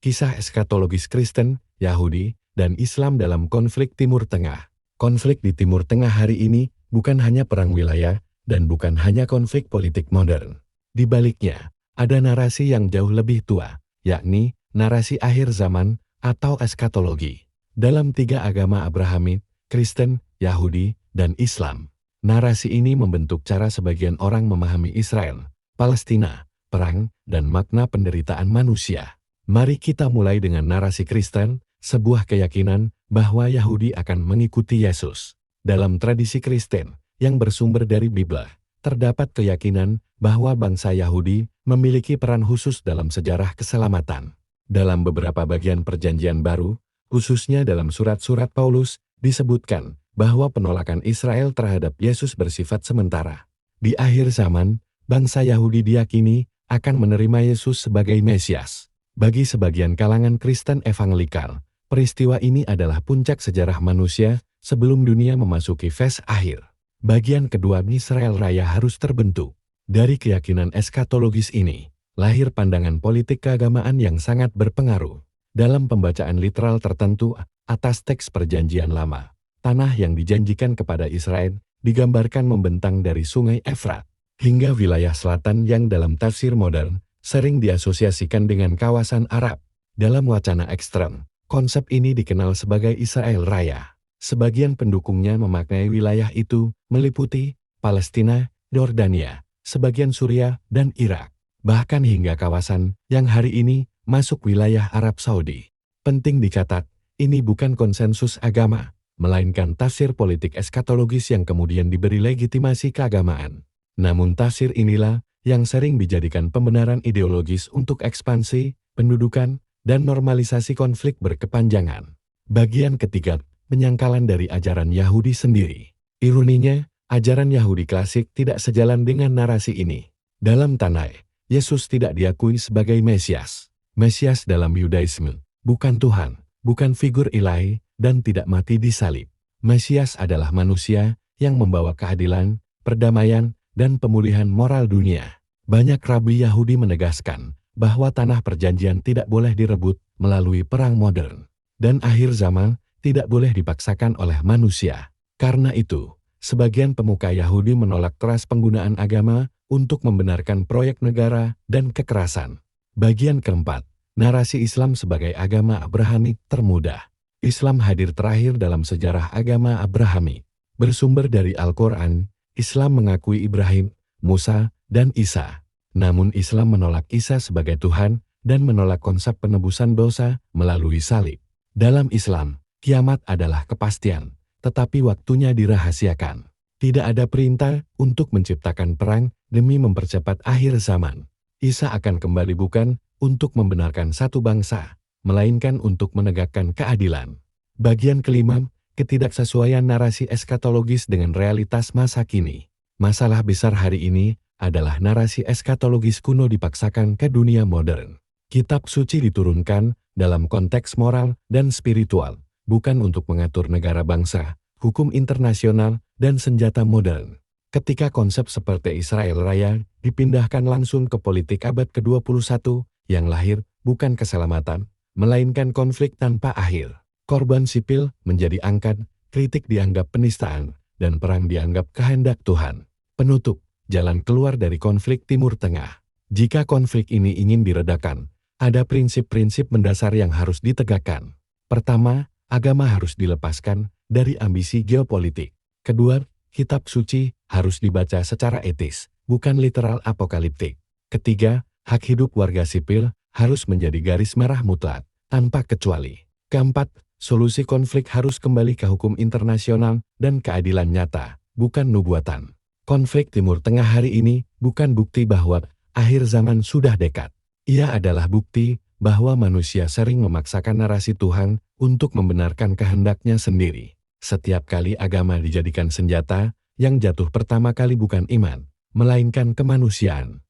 Kisah eskatologis Kristen, Yahudi, dan Islam dalam konflik Timur Tengah. Konflik di Timur Tengah hari ini bukan hanya perang wilayah dan bukan hanya konflik politik modern. Di baliknya, ada narasi yang jauh lebih tua, yakni narasi akhir zaman atau eskatologi. Dalam tiga agama Abrahamit, Kristen, Yahudi, dan Islam, narasi ini membentuk cara sebagian orang memahami Israel, Palestina, perang, dan makna penderitaan manusia. Mari kita mulai dengan narasi Kristen, sebuah keyakinan bahwa Yahudi akan mengikuti Yesus. Dalam tradisi Kristen yang bersumber dari Bible, terdapat keyakinan bahwa bangsa Yahudi memiliki peran khusus dalam sejarah keselamatan. Dalam beberapa bagian Perjanjian Baru, khususnya dalam surat-surat Paulus, disebutkan bahwa penolakan Israel terhadap Yesus bersifat sementara. Di akhir zaman, bangsa Yahudi diyakini akan menerima Yesus sebagai Mesias. Bagi sebagian kalangan Kristen evangelikal, peristiwa ini adalah puncak sejarah manusia sebelum dunia memasuki fase akhir. Bagian kedua Israel Raya harus terbentuk. Dari keyakinan eskatologis ini, lahir pandangan politik keagamaan yang sangat berpengaruh. Dalam pembacaan literal tertentu atas teks Perjanjian Lama, tanah yang dijanjikan kepada Israel digambarkan membentang dari sungai Efrat hingga wilayah selatan yang dalam tafsir modern sering diasosiasikan dengan kawasan Arab. Dalam wacana ekstrem, konsep ini dikenal sebagai Israel Raya. Sebagian pendukungnya memaknai wilayah itu meliputi Palestina, Yordania, sebagian Suriah, dan Irak, bahkan hingga kawasan yang hari ini masuk wilayah Arab Saudi. Penting dicatat, ini bukan konsensus agama, melainkan tafsir politik eskatologis yang kemudian diberi legitimasi keagamaan. Namun tafsir inilah yang sering dijadikan pembenaran ideologis untuk ekspansi, pendudukan, dan normalisasi konflik berkepanjangan. Bagian ketiga, penyangkalan dari ajaran Yahudi sendiri. Ironinya, ajaran Yahudi klasik tidak sejalan dengan narasi ini. Dalam Tanakh, Yesus tidak diakui sebagai Mesias. Mesias dalam Yudaisme bukan Tuhan, bukan figur ilahi, dan tidak mati di salib. Mesias adalah manusia yang membawa keadilan, perdamaian, dan pemulihan moral dunia. Banyak rabi Yahudi menegaskan bahwa tanah perjanjian tidak boleh direbut melalui perang modern, dan akhir zaman tidak boleh dipaksakan oleh manusia. Karena itu, sebagian pemuka Yahudi menolak keras penggunaan agama untuk membenarkan proyek negara dan kekerasan. Bagian keempat, narasi Islam sebagai agama Abrahamik termuda. Islam hadir terakhir dalam sejarah agama Abrahamik. Bersumber dari Al-Quran, Islam mengakui Ibrahim, Musa, dan Isa. Namun Islam menolak Isa sebagai Tuhan dan menolak konsep penebusan dosa melalui salib. Dalam Islam, kiamat adalah kepastian, tetapi waktunya dirahasiakan. Tidak ada perintah untuk menciptakan perang demi mempercepat akhir zaman. Isa akan kembali bukan untuk membenarkan satu bangsa, melainkan untuk menegakkan keadilan. Bagian kelima, ketidaksesuaian narasi eskatologis dengan realitas masa kini. Masalah besar hari ini adalah narasi eskatologis kuno dipaksakan ke dunia modern. Kitab suci diturunkan dalam konteks moral dan spiritual, bukan untuk mengatur negara bangsa, hukum internasional, dan senjata modern. Ketika konsep seperti Israel Raya dipindahkan langsung ke politik abad ke-21, yang lahir bukan keselamatan, melainkan konflik tanpa akhir. Korban sipil menjadi angkat, kritik dianggap penistaan, dan perang dianggap kehendak Tuhan. Penutup, jalan keluar dari konflik Timur Tengah. Jika konflik ini ingin diredakan, ada prinsip-prinsip mendasar yang harus ditegakkan. Pertama, agama harus dilepaskan dari ambisi geopolitik. Kedua, kitab suci harus dibaca secara etis, bukan literal apokaliptik. Ketiga, hak hidup warga sipil harus menjadi garis merah mutlak, tanpa kecuali. Keempat, solusi konflik harus kembali ke hukum internasional dan keadilan nyata, bukan nubuatan. Konflik Timur Tengah hari ini bukan bukti bahwa akhir zaman sudah dekat. Ia adalah bukti bahwa manusia sering memaksakan narasi Tuhan untuk membenarkan kehendaknya sendiri. Setiap kali agama dijadikan senjata, yang jatuh pertama kali bukan iman, melainkan kemanusiaan.